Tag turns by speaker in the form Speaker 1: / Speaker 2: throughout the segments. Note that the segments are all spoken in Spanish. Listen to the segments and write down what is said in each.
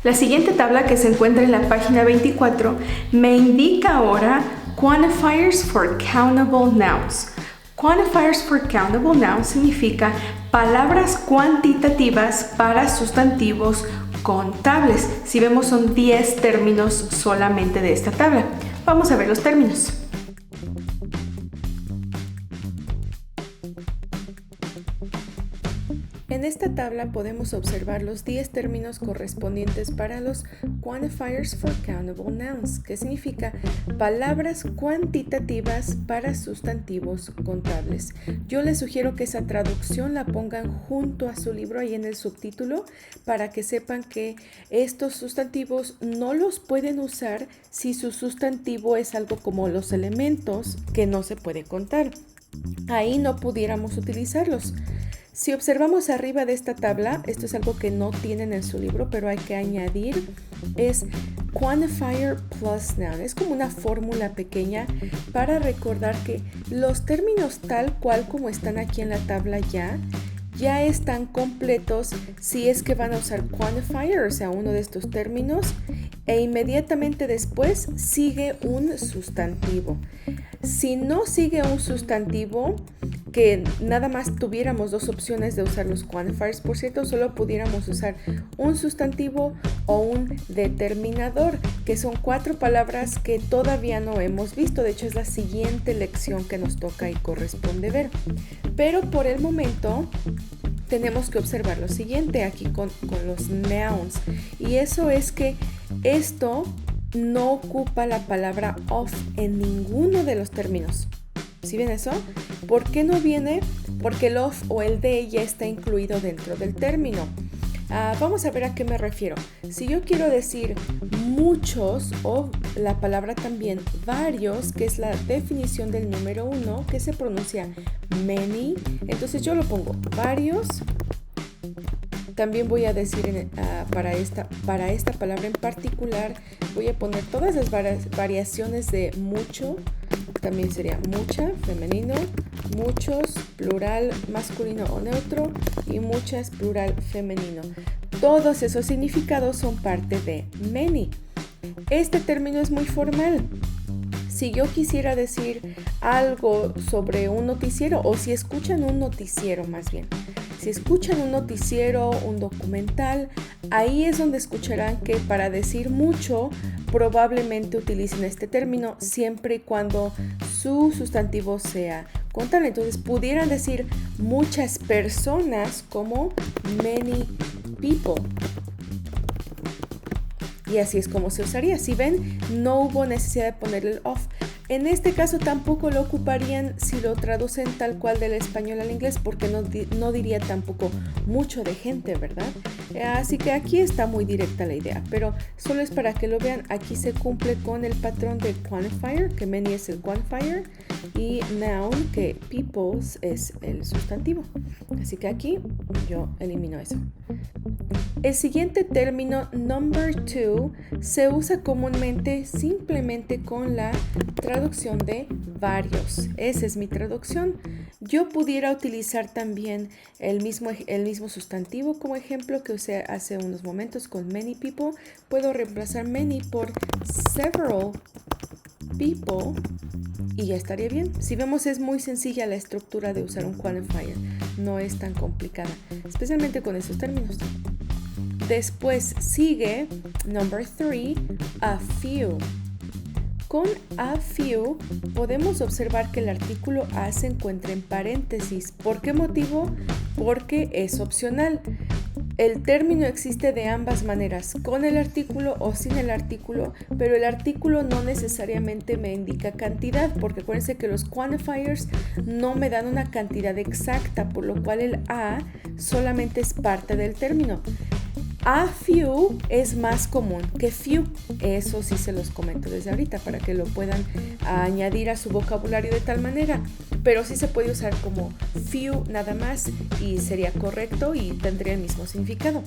Speaker 1: La siguiente tabla, que se encuentra en la página 24, me indica ahora quantifiers for countable nouns. Quantifiers for countable nouns significa palabras cuantitativas para sustantivos contables. Si vemos, son 10 términos solamente de esta tabla. Vamos a ver los términos. En esta tabla podemos observar los 10 términos correspondientes para los quantifiers for countable nouns, que significa palabras cuantitativas para sustantivos contables. Yo les sugiero que esa traducción la pongan junto a su libro ahí en el subtítulo para que sepan que estos sustantivos no los pueden usar si su sustantivo es algo como los elementos que no se puede contar. Ahí no pudiéramos utilizarlos. Si observamos arriba de esta tabla, esto es algo que no tienen en su libro, pero hay que añadir, es quantifier plus noun. Es como una fórmula pequeña para recordar que los términos tal cual como están aquí en la tabla ya están completos si es que van a usar quantifier, o sea, uno de estos términos, e inmediatamente después sigue un sustantivo. Si no sigue un sustantivo, que nada más tuviéramos dos opciones de usar los quantifiers, por cierto, solo pudiéramos usar un sustantivo o un determinador, que son 4 palabras que todavía no hemos visto. De hecho, es la siguiente lección que nos toca y corresponde ver. Pero por el momento tenemos que observar lo siguiente aquí con los nouns, y eso es que esto no ocupa la palabra of en ninguno de los términos. ¿Sí ven eso? ¿Por qué no viene? Porque el of o el de ya está incluido dentro del término. Vamos a ver a qué me refiero. Si yo quiero decir muchos, o la palabra también varios, que es la definición del número 1, que se pronuncia many, entonces yo lo pongo varios. También voy a decir para esta palabra en particular, voy a poner todas las variaciones de mucho. También sería mucha, femenino, muchos, plural, masculino o neutro, y muchas, plural, femenino. Todos esos significados son parte de many. Este término es muy formal. Si yo quisiera decir algo sobre un noticiero, o si escuchan un noticiero más bien, si escuchan un noticiero, un documental, ahí es donde escucharán que para decir mucho probablemente utilicen este término siempre y cuando su sustantivo sea contable. Entonces pudieran decir muchas personas como many people. Y así es como se usaría. Si ven, no hubo necesidad de ponerle el of. En este caso tampoco lo ocuparían si lo traducen tal cual del español al inglés, porque no diría tampoco mucho de gente, ¿verdad? Así que aquí está muy directa la idea, pero solo es para que lo vean. Aquí se cumple con el patrón del quantifier, que many es el quantifier, y noun, que peoples es el sustantivo. Así que aquí yo elimino eso. El siguiente término, number 2, se usa comúnmente simplemente con la traducción de varios. Esa es mi traducción. Yo pudiera utilizar también el mismo sustantivo como ejemplo que usé hace unos momentos con many people. Puedo reemplazar many por several people y ya estaría bien. Si vemos, es muy sencilla la estructura de usar un quantifier. No es tan complicada, especialmente con esos términos. Después sigue, number 3, a few. Con a few podemos observar que el artículo a se encuentra en paréntesis. ¿Por qué motivo? Porque es opcional. El término existe de ambas maneras, con el artículo o sin el artículo, pero el artículo no necesariamente me indica cantidad, porque acuérdense que los quantifiers no me dan una cantidad exacta, por lo cual el a solamente es parte del término. A few es más común que few. Eso sí se los comento desde ahorita para que lo puedan añadir a su vocabulario de tal manera. Pero sí se puede usar como few nada más y sería correcto y tendría el mismo significado.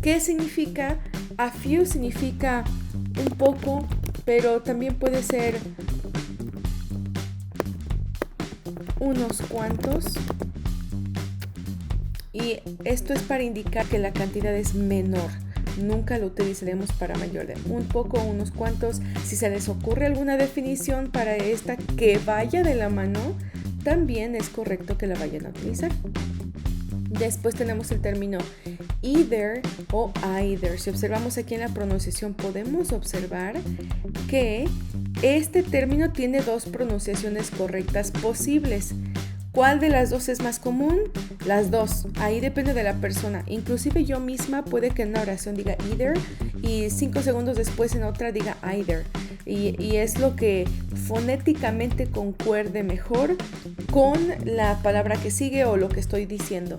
Speaker 1: ¿Qué significa? A few significa un poco, pero también puede ser unos cuantos. Y esto es para indicar que la cantidad es menor. nunca lo utilizaremos para mayor de un poco, unos cuantos. Si se les ocurre alguna definición para esta que vaya de la mano, también es correcto que la vayan a utilizar. Después tenemos el término either o either. Si observamos aquí en la pronunciación, podemos observar que este término tiene dos pronunciaciones correctas posibles. ¿Cuál de las dos es más común? Las dos. Ahí depende de la persona. Inclusive yo misma puede que en una oración diga either y 5 segundos después en otra diga either. Y es lo que fonéticamente concuerde mejor con la palabra que sigue o lo que estoy diciendo.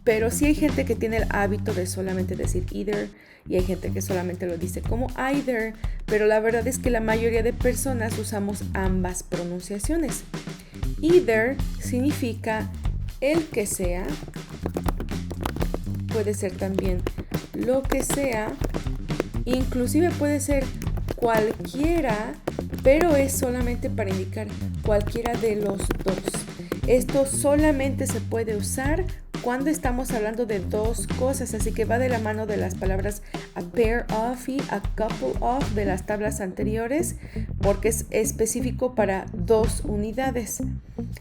Speaker 1: Pero sí hay gente que tiene el hábito de solamente decir either y hay gente que solamente lo dice como either, pero la verdad es que la mayoría de personas usamos ambas pronunciaciones. Either significa el que sea, puede ser también lo que sea, inclusive puede ser cualquiera, pero es solamente para indicar cualquiera de los dos. Esto solamente se puede usar cuando estamos hablando de dos cosas, así que va de la mano de las palabras a pair of y a couple of de las tablas anteriores, porque es específico para dos unidades.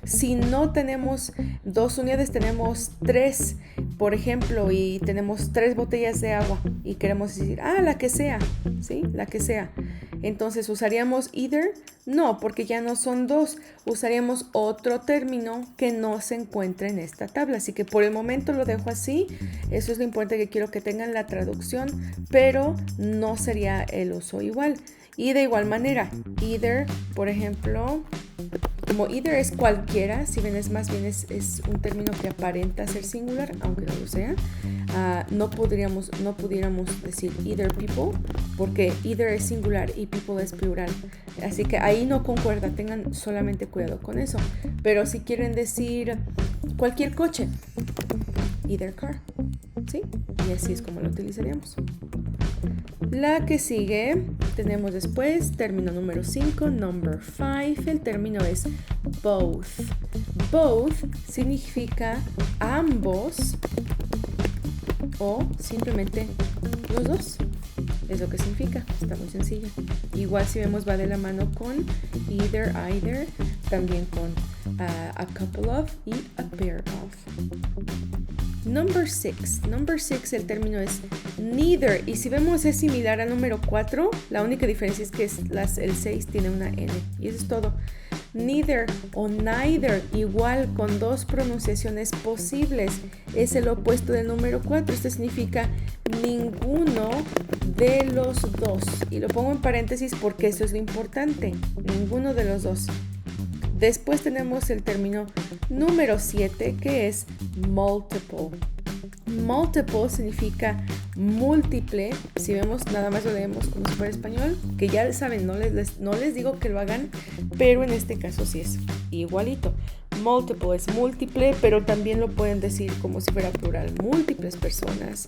Speaker 1: Si no tenemos dos unidades, tenemos tres, por ejemplo, y tenemos 3 botellas de agua y queremos decir, la que sea, ¿sí? La que sea. Entonces, ¿usaríamos either? No, porque ya no son dos. Usaríamos otro término que no se encuentra en esta tabla. Así que por el momento lo dejo así. Eso es lo importante, que quiero que tengan la traducción, pero no sería el uso igual. Y de igual manera, either, por ejemplo, como either es cualquiera, si ven, es más bien es un término que aparenta ser singular, aunque no lo sea. No pudiéramos decir either people, porque either es singular y people es plural. Así que ahí no concuerda, tengan solamente cuidado con eso. Pero si quieren decir cualquier coche, either car, ¿sí? Y así es como lo utilizaríamos. La que sigue, tenemos después término número 5, number 5. El término es both. Both significa ambos o simplemente los dos. Es lo que significa, está muy sencillo. Igual si vemos va de la mano con either, también con a couple of y a pair of. Number 6, el término es neither, y si vemos es similar al número 4, la única diferencia es que el 6 tiene una N, y eso es todo. Neither o neither, igual con dos pronunciaciones posibles, es el opuesto del número 4. Esto significa ninguno de los dos, y lo pongo en paréntesis porque eso es lo importante, ninguno de los dos. Después tenemos el término número 7, que es multiple. Multiple significa múltiple. Si vemos, nada más lo leemos como si fuera español, que ya saben, no les digo que lo hagan, pero en este caso sí es igualito. Multiple es múltiple, pero también lo pueden decir como si fuera plural, múltiples personas.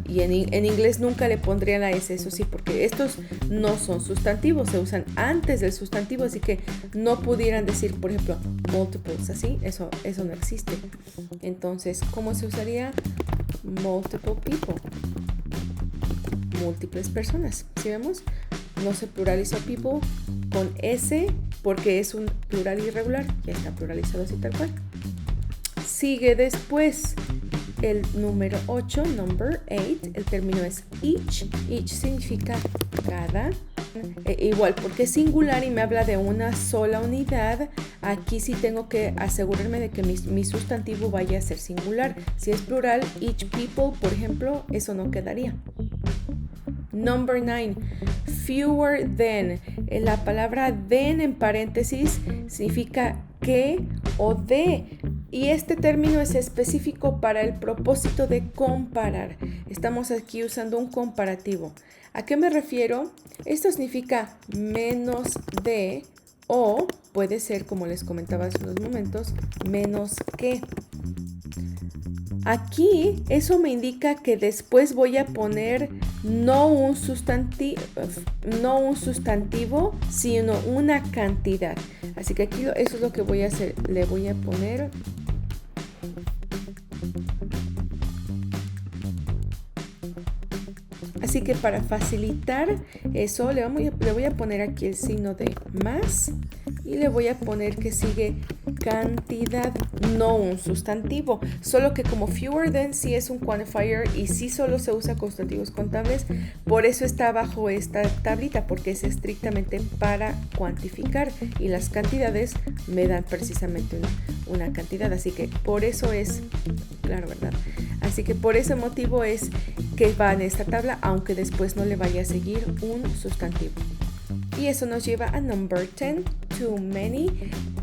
Speaker 1: Y en inglés nunca le pondría la S, eso sí, porque estos no son sustantivos, se usan antes del sustantivo, así que no pudieran decir, por ejemplo, multiples, así, eso no existe. Entonces, ¿cómo se usaría? Multiple people, múltiples personas. ¿Sí vemos? No se pluralizó people con S porque es un plural irregular, ya está pluralizado así tal cual. Sigue después el número 8, number 8, el término es each. Each significa cada. Igual, porque es singular y me habla de una sola unidad, aquí sí tengo que asegurarme de que mi sustantivo vaya a ser singular. Si es plural, each people, por ejemplo, eso no quedaría. Number 9, fewer than. La palabra than en paréntesis significa que o de. Y este término es específico para el propósito de comparar. Estamos aquí usando un comparativo. ¿A qué me refiero? Esto significa menos de, o puede ser, como les comentaba hace unos momentos, menos que. Aquí eso me indica que después voy a poner no un sustantivo, sino una cantidad. Así que aquí eso es lo que voy a hacer. Le voy a poner Así que para facilitar eso, le voy a poner aquí el signo de más y le voy a poner que sigue cantidad, no un sustantivo. Solo que como fewer than sí es un quantifier y sí solo se usa con sustantivos contables, por eso está abajo esta tablita, porque es estrictamente para cuantificar y las cantidades me dan precisamente una cantidad. Así que por eso es, claro, ¿verdad? Así que por ese motivo es que va en esta tabla, aunque después no le vaya a seguir un sustantivo. Y eso nos lleva a number 10, too many.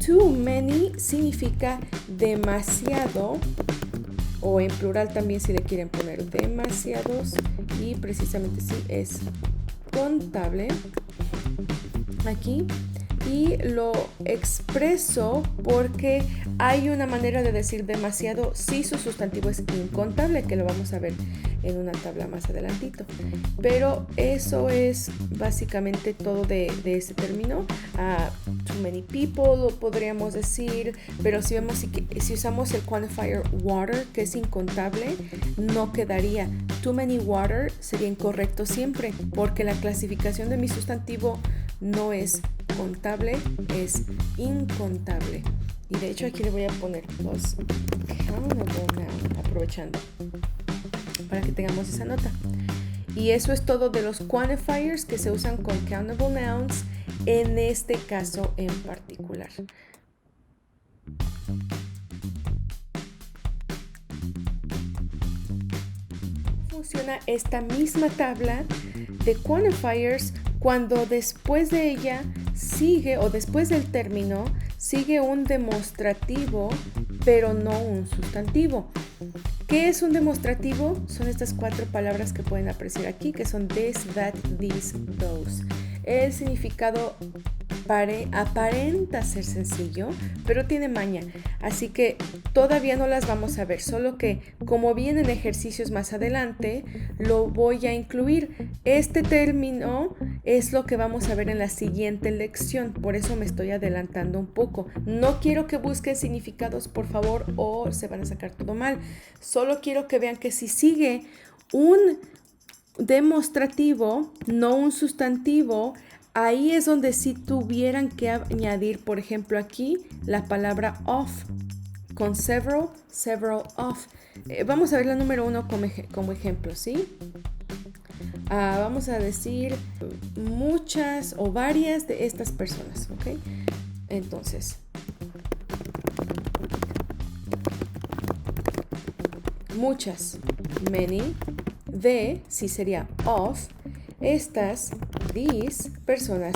Speaker 1: Too many significa demasiado, o en plural también si le quieren poner demasiados, y precisamente sí es contable aquí. Y lo expreso porque hay una manera de decir demasiado si su sustantivo es incontable, que lo vamos a ver en una tabla más adelantito. Pero eso es básicamente todo de ese término. Too many people lo podríamos decir, pero si vemos si usamos el quantifier water, que es incontable, no quedaría. Too many water sería incorrecto siempre, porque la clasificación de mi sustantivo no es contable, es incontable. Y de hecho aquí le voy a poner los countable nouns, aprovechando para que tengamos esa nota. Y eso es todo de los quantifiers que se usan con countable nouns en este caso en particular. Funciona esta misma tabla de quantifiers cuando después de ella sigue, o después del término, sigue un demostrativo, pero no un sustantivo. ¿Qué es un demostrativo? Son estas 4 palabras que pueden apreciar aquí, que son this, that, these, those. El significado aparenta ser sencillo, pero tiene maña, así que todavía no las vamos a ver, solo que como vienen ejercicios más adelante, lo voy a incluir. Este término es lo que vamos a ver en la siguiente lección, por eso me estoy adelantando un poco. No quiero que busquen significados, por favor, o se van a sacar todo mal. Solo quiero que vean que si sigue un demostrativo, no un sustantivo, ahí es donde sí tuvieran que añadir, por ejemplo, aquí la palabra of, con several of. Vamos a ver la número 1 como ejemplo, ¿sí? Vamos a decir muchas o varias de estas personas, ¿ok? Entonces, muchas, many, de, sí sería of, estas, these, personas,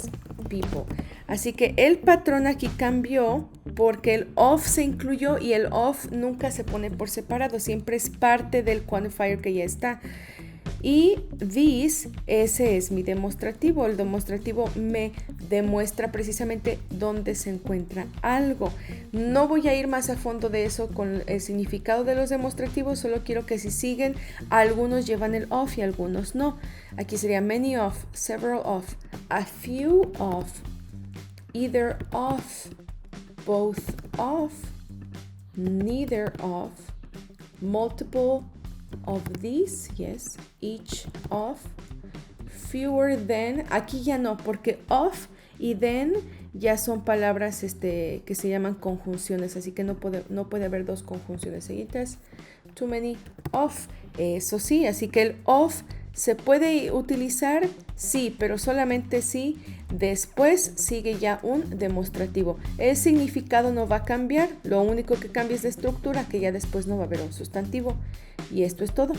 Speaker 1: people. Así que el patrón aquí cambió porque el of se incluyó y el of nunca se pone por separado, siempre es parte del quantifier que ya está. Y these, ese es mi demostrativo. El demostrativo me demuestra precisamente dónde se encuentra algo. No voy a ir más a fondo de eso con el significado de los demostrativos, solo quiero que si siguen, algunos llevan el of y algunos no. Aquí sería many of, several of, a few of, either of, both of, neither of, multiple of these, yes, each of, fewer than. Aquí ya no, porque of y then ya son palabras que se llaman conjunciones, así que no puede haber dos conjunciones seguidas. Too many of, eso sí, así que el of se puede utilizar, sí, pero solamente si después sigue ya un demostrativo. El significado no va a cambiar, lo único que cambia es la estructura, que ya después no va a haber un sustantivo. Y esto es todo.